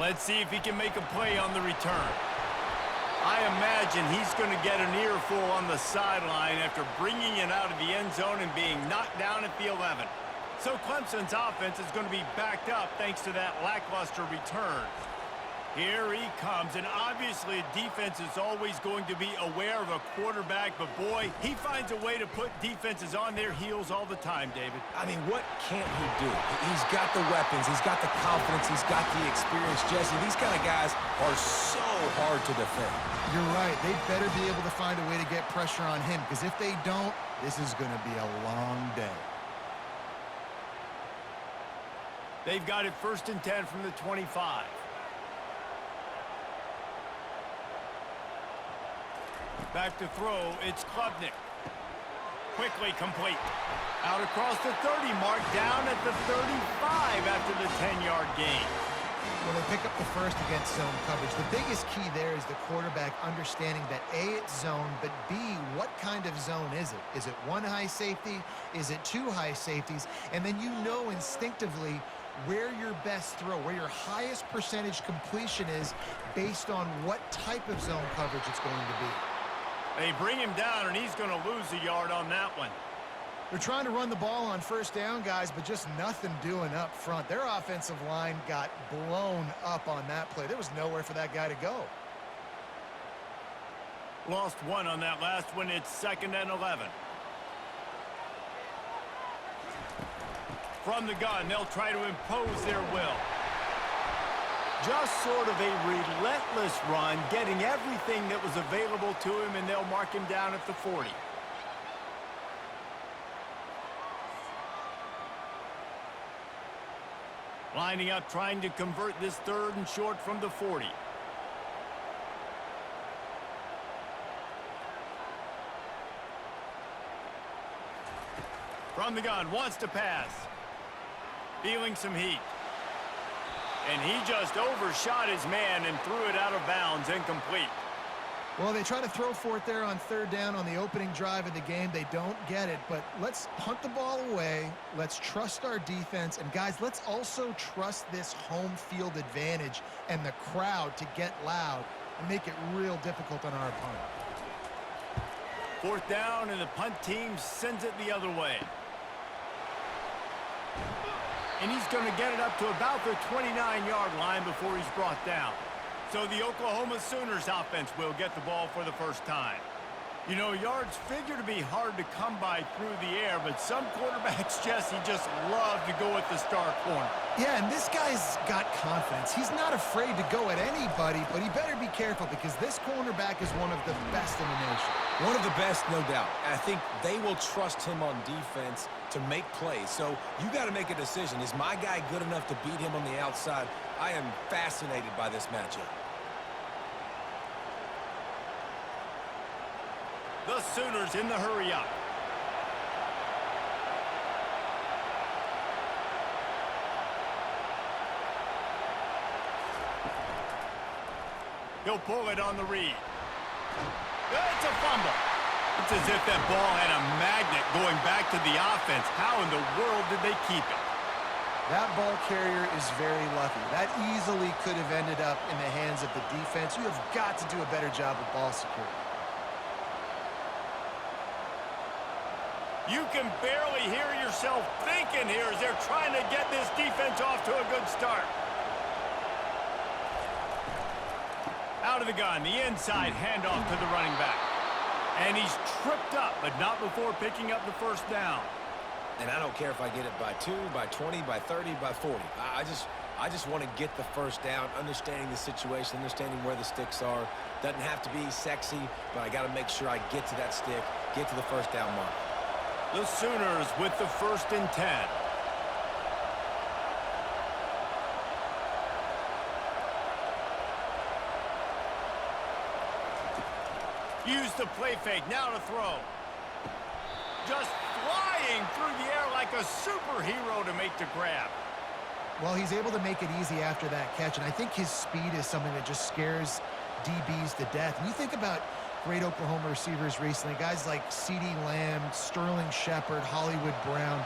Let's see if he can make a play on the return. I imagine he's going to get an earful on the sideline after bringing it out of the end zone and being knocked down at the 11. So Clemson's offense is going to be backed up thanks to that lackluster return. Here he comes, and obviously defense is always going to be aware of a quarterback, but boy, he finds a way to put defenses on their heels all the time, David. I mean, what can't he do? He's got the weapons, he's got the confidence, he's got the experience, Jesse. These kind of guys are so hard to defend. You're right. They better be able to find a way to get pressure on him, because if they don't, this is going to be a long day. They've got it 1st and 10 from the 25. Back to throw, it's Klubnik. Quickly complete. Out across the 30 mark, down at the 35 after the 10-yard gain. Well, they pick up the first against zone coverage. The biggest key there is the quarterback understanding that A, it's zone, but B, what kind of zone is it? Is it one high safety? Is it two high safeties? And then you know instinctively where your best throw, where your highest percentage completion is based on what type of zone coverage it's going to be. They bring him down, and he's going to lose a yard on that one. They're trying to run the ball on 1st down, guys, but just nothing doing up front. Their offensive line got blown up on that play. There was nowhere for that guy to go. Lost one on that last one. It's 2nd and 11. From the gun, they'll try to impose their will. Just sort of a relentless run, getting everything that was available to him, and they'll mark him down at the 40. Lining up, trying to convert this 3rd and short from the 40. From the gun, wants to pass. Feeling some heat. And he just overshot his man and threw it out of bounds, incomplete. Well, they try to throw for it there on 3rd down on the opening drive of the game. They don't get it, but let's punt the ball away. Let's trust our defense. And, guys, let's also trust this home field advantage and the crowd to get loud and make it real difficult on our opponent. 4th down, and the punt team sends it the other way. And he's going to get it up to about the 29-yard line before he's brought down. So the Oklahoma Sooners offense will get the ball for the first time. You know, yards figure to be hard to come by through the air, but some quarterbacks, Jesse, just love to go at the star corner. Yeah, and this guy's got confidence. He's not afraid to go at anybody, but he better be careful because this cornerback is one of the best in the nation. One of the best, no doubt. I think they will trust him on defense to make plays. So you got to make a decision. Is my guy good enough to beat him on the outside? I am fascinated by this matchup. The Sooners in the hurry up. He'll pull it on the read. It's a fumble. It's as if that ball had a magnet going back to the offense. How in the world did they keep it? That ball carrier is very lucky. That easily could have ended up in the hands of the defense. You have got to do a better job with ball security. You can barely hear yourself thinking here as they're trying to get this defense off to a good start. Out of the gun, the inside handoff to the running back. And he's tripped up, but not before picking up the 1st down. And I don't care if I get it by 2, by 20, by 30, by 40. I just want to get the 1st down, understanding the situation, understanding where the sticks are. Doesn't have to be sexy, but I got to make sure I get to that stick, get to the 1st down mark. The Sooners with the 1st and 10. Use the play fake, now to throw. Just flying through the air like a superhero to make the grab. Well, he's able to make it easy after that catch, and I think his speed is something that just scares DBs to death. And you think about great Oklahoma receivers recently, guys like CeeDee Lamb, Sterling Shepard, Hollywood Brown.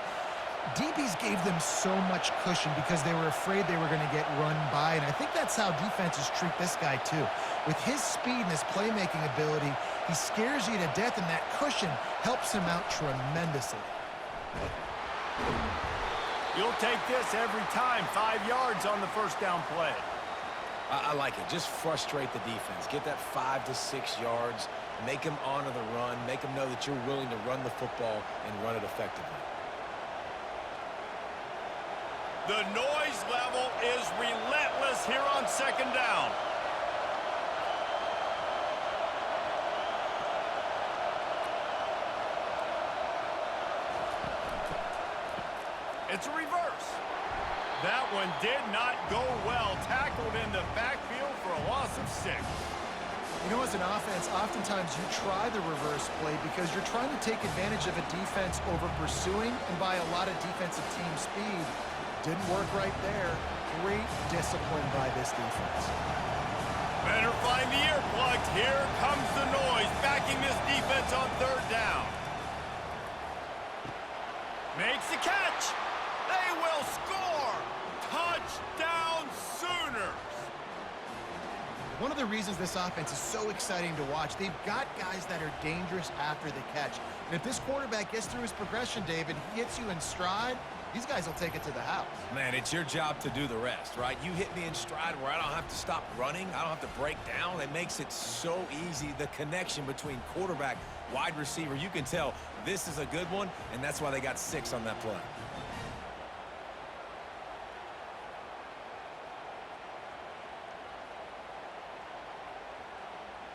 DBs gave them so much cushion because they were afraid they were going to get run by, and I think that's how defenses treat this guy too. With his speed and his playmaking ability, he scares you to death, and that cushion helps him out tremendously. You'll take this every time. 5 yards on the first down play. I like it. Just frustrate the defense. Get that 5 to 6 yards. Make them honor the run. Make them know that you're willing to run the football and run it effectively. The noise level is relentless here on second down. It's a reverse. That one did not go well. Tackled in the backfield for a loss of 6. You know, as an offense, oftentimes you try the reverse play because you're trying to take advantage of a defense over pursuing and by a lot of defensive team speed. Didn't work right there. Great discipline by this defense. Better find the earplugs. Here comes the noise, backing this defense on third down. Makes the catch. They will score. Touchdown Sooners. One of the reasons this offense is so exciting to watch, they've got guys that are dangerous after the catch. And if this quarterback gets through his progression, David, he hits you in stride, these guys will take it to the house. Man, it's your job to do the rest, right? You hit me in stride where I don't have to stop running. I don't have to break down. It makes it so easy. The connection between quarterback, wide receiver, you can tell this is a good one, and that's why they got 6 on that play.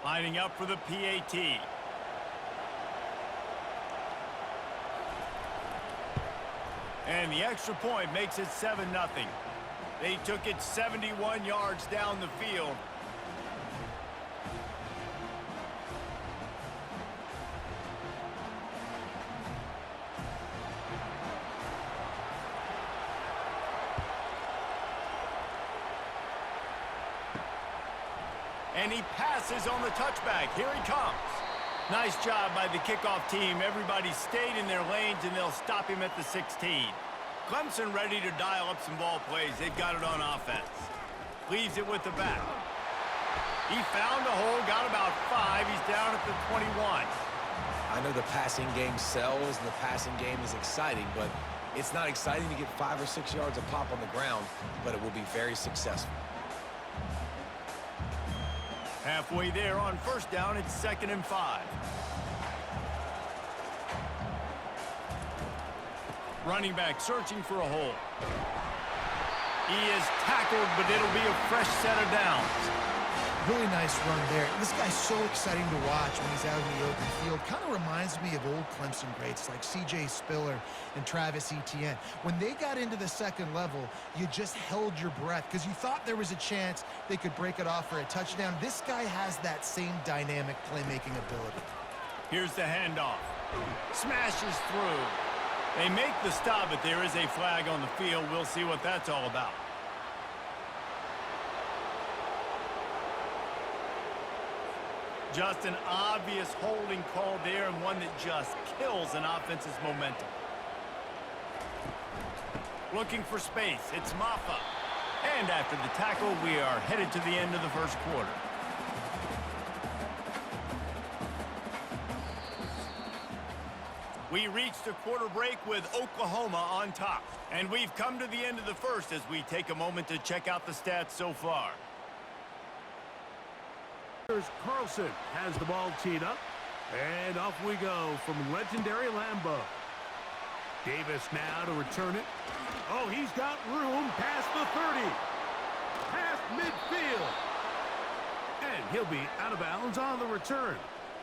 Lining up for the PAT. And the extra point makes it 7-0. They took it 71 yards down the field. And he passes on the touchback. Here he comes. Nice job by the kickoff team. Everybody stayed in their lanes, and they'll stop him at the 16. Clemson ready to dial up some ball plays. They've got it on offense. Leaves it with the back. He found a hole, got about 5. He's down at the 21. I know the passing game sells and the passing game is exciting, but it's not exciting to get 5 or 6 yards a pop on the ground, but it will be very successful. Halfway there on first down, it's 2nd and 5. Running back searching for a hole. He is tackled, but it'll be a fresh set of downs. Really nice run there. This guy's so exciting to watch when he's out in the open field. Kind of reminds me of old Clemson greats like C.J. Spiller and Travis Etienne. When they got into the second level, you just held your breath because you thought there was a chance they could break it off for a touchdown. This guy has that same dynamic playmaking ability. Here's the handoff. Smashes through. They make the stop, but there is a flag on the field. We'll see what that's all about. Just an obvious holding call there, and one that just kills an offense's momentum. Looking for space. It's Maffa. And after the tackle, we are headed to the end of the first quarter. We reached a quarter break with Oklahoma on top. And we've come to the end of the first as we take a moment to check out the stats so far. Carlson has the ball teed up, and off we go from legendary Lambeau. Davis now to return it. Oh, he's got room past the 30, past midfield, and he'll be out of bounds on the return,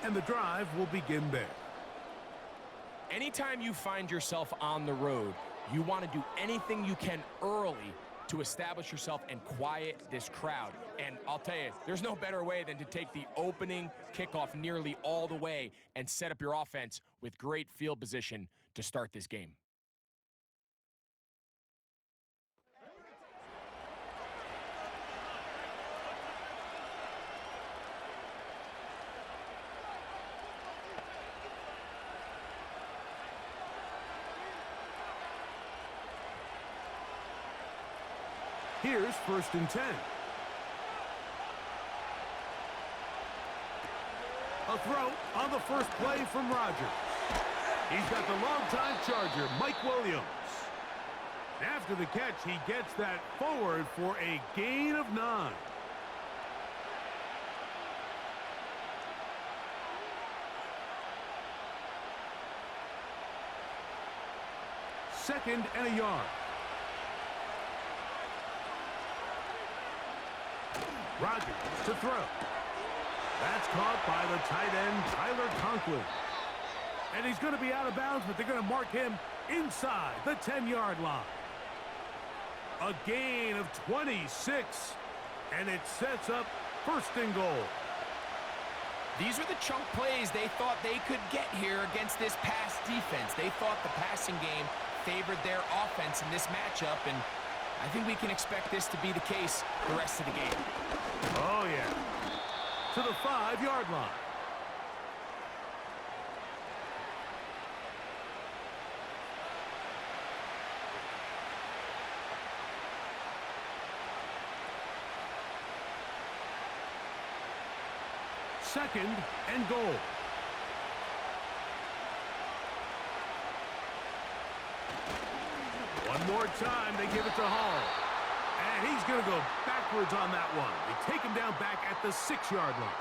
and the drive will begin there. Anytime you find yourself on the road, you want to do anything you can early to establish yourself and quiet this crowd. And I'll tell you, there's no better way than to take the opening kickoff nearly all the way and set up your offense with great field position to start this game. Here's 1st and 10. A throw on the first play from Rodgers. He's got the longtime Charger, Mike Williams. After the catch, he gets that forward for a gain of 9. Second and a yard. Rodgers to throw. That's caught by the tight end, Tyler Conklin. And he's going to be out of bounds, but they're going to mark him inside the 10-yard line. A gain of 26, and it sets up 1st and goal. These are the chunk plays they thought they could get here against this pass defense. They thought the passing game favored their offense in this matchup, and I think we can expect this to be the case the rest of the game. Oh, yeah. To the 5-yard line. Second and goal. One more time, they give it to Hall. And he's going to go backwards on that one. They take him down back at the 6-yard line.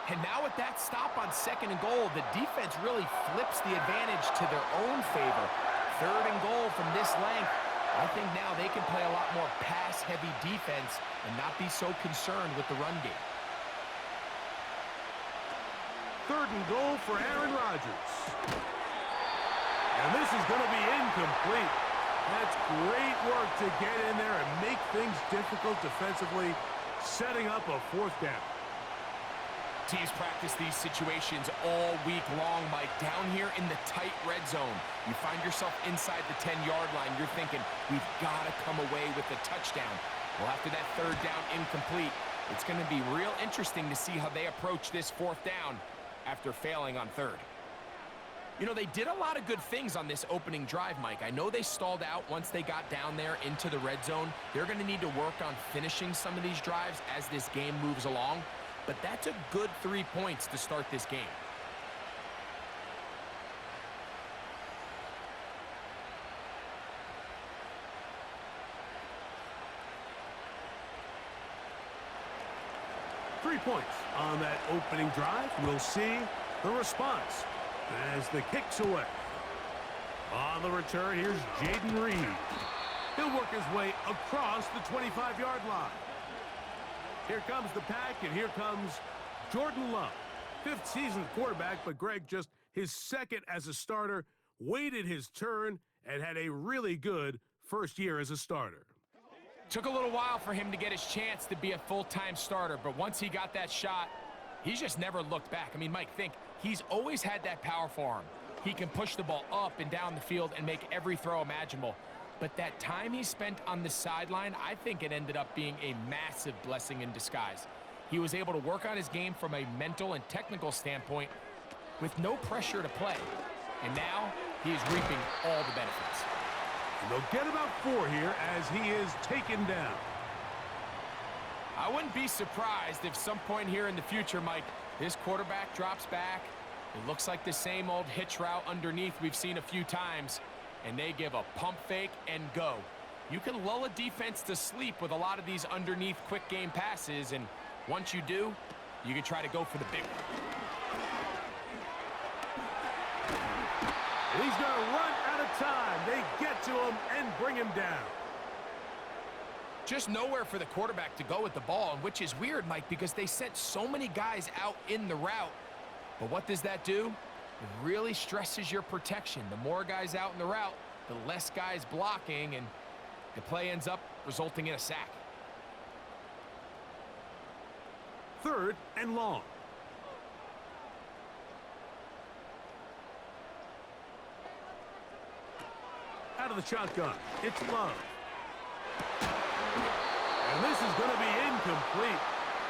And now with that stop on 2nd and goal, the defense really flips the advantage to their own favor. 3rd and goal from this length. I think now they can play a lot more pass-heavy defense and not be so concerned with the run game. 3rd and goal for Aaron Rodgers. And this is going to be incomplete. That's great work to get in there and make things difficult defensively, setting up a 4th down. Teams practice these situations all week long, Mike. Down here in the tight red zone, you find yourself inside the 10-yard line. You're thinking, we've got to come away with a touchdown. Well, after that 3rd down incomplete, it's going to be real interesting to see how they approach this 4th down after failing on 3rd. You know, they did a lot of good things on this opening drive, Mike. I know they stalled out once they got down there into the red zone. They're going to need to work on finishing some of these drives as this game moves along. But that's a good 3 points to start this game. Three points on that opening drive. We'll see the response as the kick's away. On the return, here's Jaden Reed. He'll work his way across the 25-yard line. Here comes the pack, and here comes Jordan Love. 5th season quarterback, but Greg just his 2nd as a starter, waited his turn, and had a really good first year as a starter. Took a little while for him to get his chance to be a full-time starter, but once he got that shot, he's just never looked back. I mean, Mike, think, he's always had that power for him. He can push the ball up and down the field and make every throw imaginable. But that time he spent on the sideline, I think it ended up being a massive blessing in disguise. He was able to work on his game from a mental and technical standpoint with no pressure to play. And now he is reaping all the benefits. And they'll get about 4 here as he is taken down. I wouldn't be surprised if some point here in the future, Mike, this quarterback drops back. It looks like the same old hitch route underneath we've seen a few times, and they give a pump fake and go. You can lull a defense to sleep with a lot of these underneath quick game passes, and once you do, you can try to go for the big one. And he's going to run out of time. They get to him and bring him down. Just nowhere for the quarterback to go with the ball, which is weird, Mike, because they sent so many guys out in the route. But what does that do? It really stresses your protection. The more guys out in the route, the less guys blocking, and the play ends up resulting in a sack. 3rd and long. Out of the shotgun, it's Love. And this is going to be incomplete.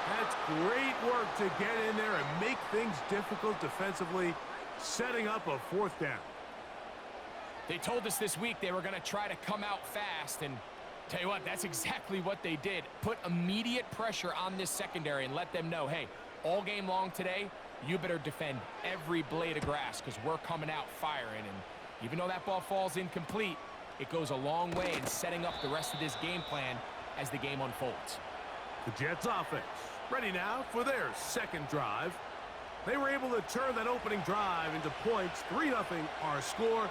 That's great work to get in there and make things difficult defensively, setting up a 4th down. They told us this week they were going to try to come out fast, and Tell you what, that's exactly what they did. Put immediate pressure on this secondary and let them know, hey, all game long today, you better defend every blade of grass because we're coming out firing. And even though that ball falls incomplete, it goes a long way in setting up the rest of this game plan as the game unfolds. The Jets offense ready now for their second drive. They were able to turn that opening drive into points. 3-0 our score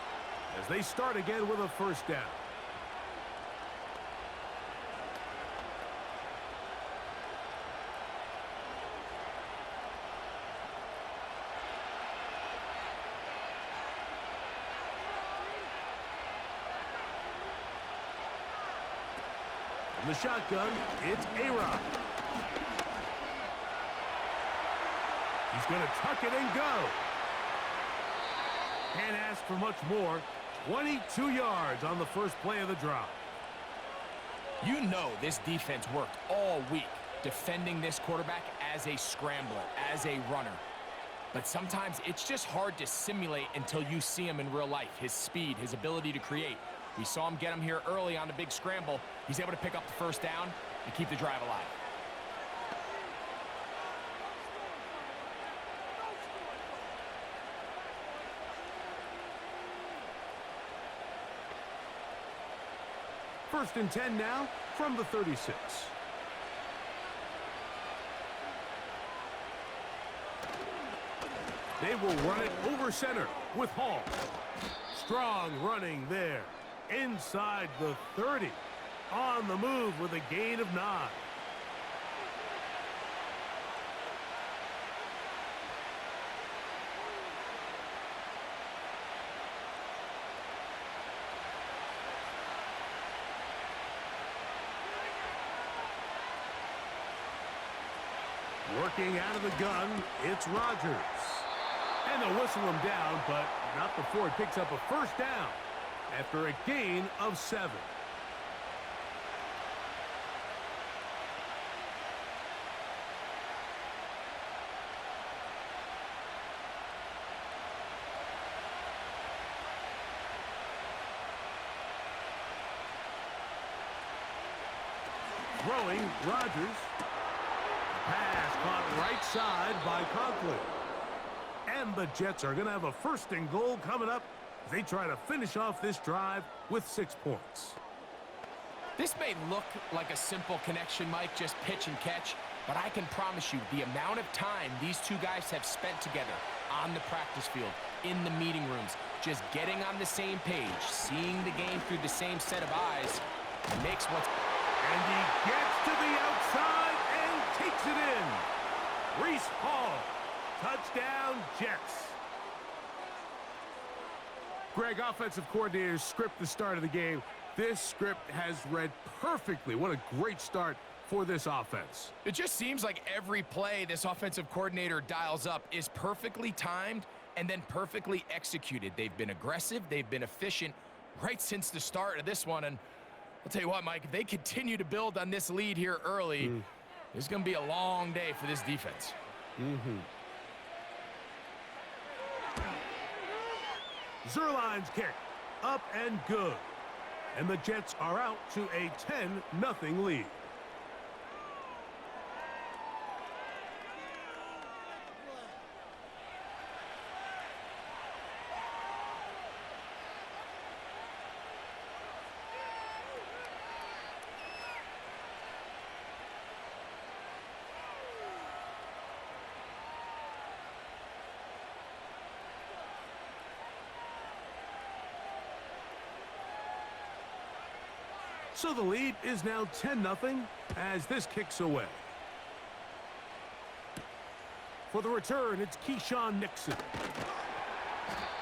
as they start again with a first down. In the shotgun, it's A-Rod. He's going to tuck it and go. Can't ask for much more. 22 yards on the first play of the drive. You know this defense worked all week defending this quarterback as a scrambler, as a runner. But sometimes it's just hard to simulate until you see him in real life. His speed, his ability to create. We saw him get him here early on the big scramble. He's able to pick up the first down and keep the drive alive. First and 10 now from the 36. They will run it over center with Hall. Strong running there. Inside the 30. On the move with a gain of 9. Working out of the gun, it's Rodgers. And they'll whistle him down, but not before it picks up a first down after a gain of 7. Throwing, Rodgers. Pass caught right side by Conklin. And the Jets are going to have a first and goal coming up as they try to finish off this drive with 6 points. This may look like a simple connection, Mike, just pitch and catch, but I can promise you the amount of time these two guys have spent together on the practice field, in the meeting rooms, just getting on the same page, seeing the game through the same set of eyes, makes what's... And he gets to the outside and takes it in. Reese Hall. Touchdown, Jets. Greg, offensive coordinators script the start of the game. This script has read perfectly. What a great start for this offense. It just seems like every play this offensive coordinator dials up is perfectly timed and then perfectly executed. They've been aggressive. They've been efficient right since the start of this one. And I'll tell you what, Mike, if they continue to build on this lead here early, it's going to be a long day for this defense. Zerline's kick, up and good. And the Jets are out to a 10-0 lead. So the lead is now 10-0 as this kicks away. For the return, it's Keyshawn Nixon.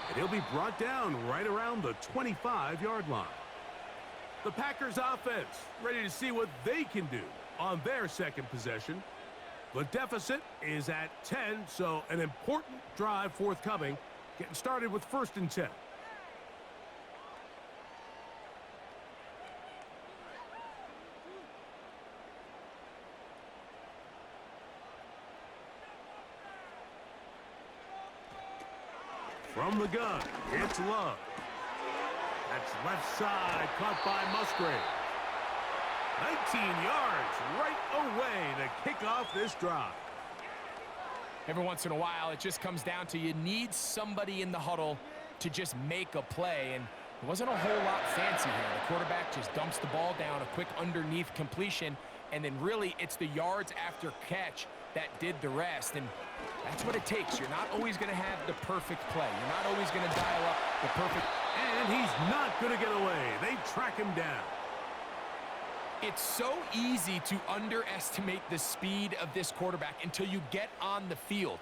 And he'll be brought down right around the 25-yard line. The Packers offense ready to see what they can do on their second possession. The deficit is at 10, so an important drive forthcoming. Getting started with first and 10. From the gun, it's Love. That's left side, caught by Musgrave. 19 yards right away to kick off this drive. Every once in a while, it just comes down to you need somebody in the huddle to just make a play, and it wasn't a whole lot fancy here. The quarterback just dumps the ball down, a quick underneath completion, and then really it's the yards after catch that did the rest, and that's what it takes. You're not always going to have the perfect play. You're not always going to dial up the perfect. And he's not going to get away. They track him down. It's so easy to underestimate the speed of this quarterback until you get on the field.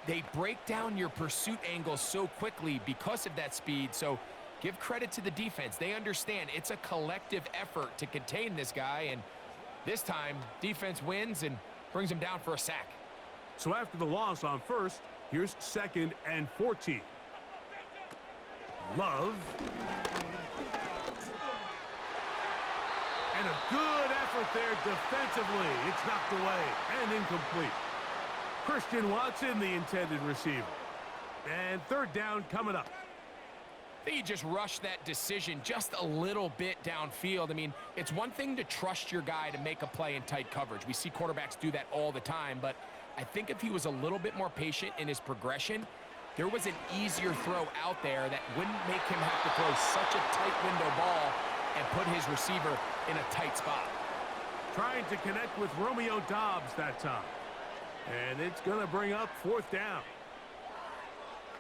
They break down your pursuit angles so quickly because of that speed, so give credit to the defense. They understand it's a collective effort to contain this guy, and this time, defense wins and brings him down for a sack. So after the loss on first, here's 2nd and 14. Love. And a good effort there defensively. It's knocked away and incomplete. Christian Watson, the intended receiver. And 3rd down coming up. I think he just rushed that decision just a little bit downfield. I mean, it's one thing to trust your guy to make a play in tight coverage. We see quarterbacks do that all the time, but I think if he was a little bit more patient in his progression, there was an easier throw out there that wouldn't make him have to throw such a tight window ball and put his receiver in a tight spot. Trying to connect with Romeo Doubs that time. And it's going to bring up 4th down.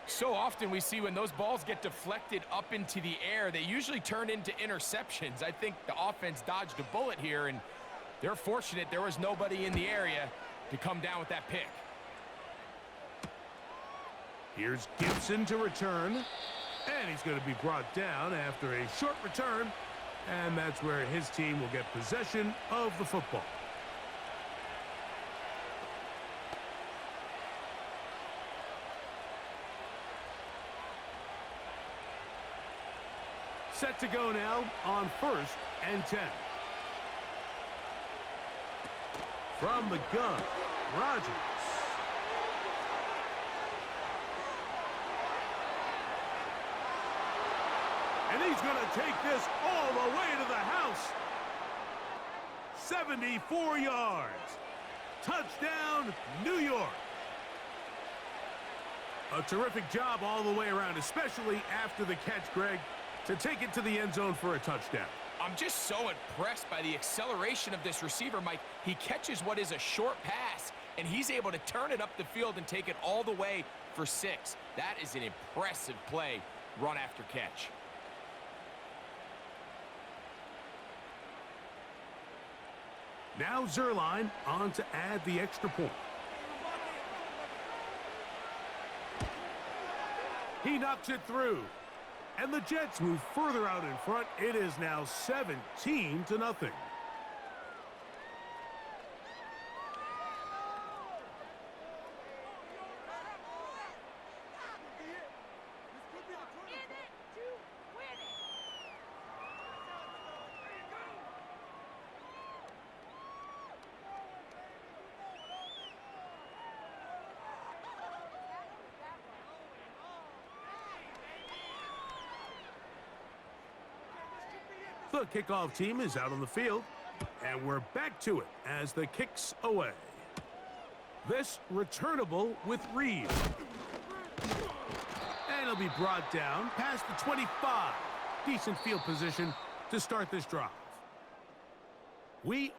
So often we see when those balls get deflected up into the air, they usually turn into interceptions. I think the offense dodged a bullet here, and they're fortunate there was nobody in the area to come down with that pick. Here's Gibson to return, and he's going to be brought down after a short return, and that's where his team will get possession of the football. Set to go now on 1st and 10. From the gun, Rodgers. And he's going to take this all the way to the house. 74 yards. Touchdown, New York. A terrific job all the way around, especially after the catch, Greg, to take it to the end zone for a touchdown. I'm just so impressed by the acceleration of this receiver, Mike. He catches what is a short pass, and he's able to turn it up the field and take it all the way for 6. That is an impressive play, run after catch. Now Zerline on to add the extra point. He knocks it through. And the Jets move further out in front. It is now 17-0. The kickoff team is out on the field, and we're back to it as the kick's away. This returnable with Reed. And he'll be brought down past the 25. Decent field position to start this drive. We